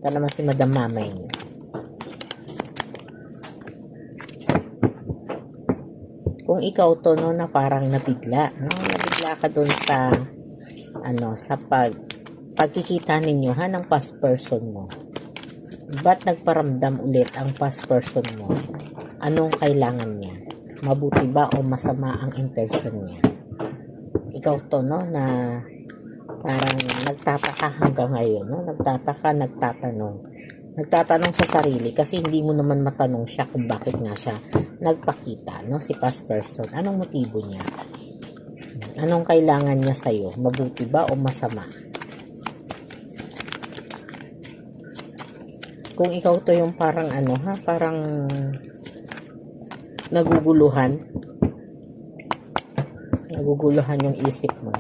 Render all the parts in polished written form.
Ito naman si Madam Mamay niyo. Kung ikaw to, no, na parang nabigla, no? Nabigla ka dun sa, sa pagkikita ninyo, ha, ng past person mo. Ba't nagparamdam ulit ang past person mo? Anong kailangan niya? Mabuti ba o masama ang intention niya? Ikaw to, no, na parang nagtataka hanggang ngayon, no? Nagtatanong sa sarili kasi hindi mo naman matanong siya kung bakit nga siya nagpakita, no? Si past person. Anong motibo niya? Anong kailangan niya sa'yo? Mabuti ba o masama? Kung ikaw to yung parang parang naguguluhan yung isip mo.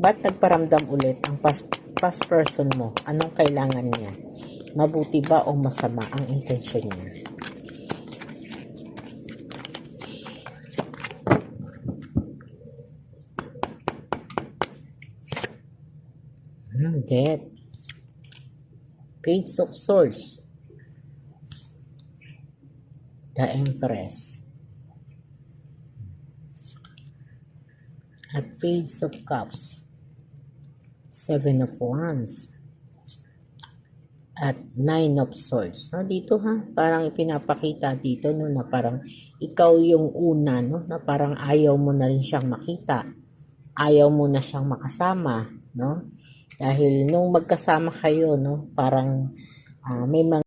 Ba't nagparamdam ulit ang past person mo? Anong kailangan niya? Mabuti ba o masama ang intention niya? Death. Page of Swords. The Empress. At Page of Cups. Seven of Wands. At Nine of Swords. No, dito parang ipinapakita dito, no, na parang ikaw yung una, no, na parang ayaw mo na rin siyang makita. Ayaw mo na siyang makasama, no? Dahil nung magkasama kayo, no, parang may mga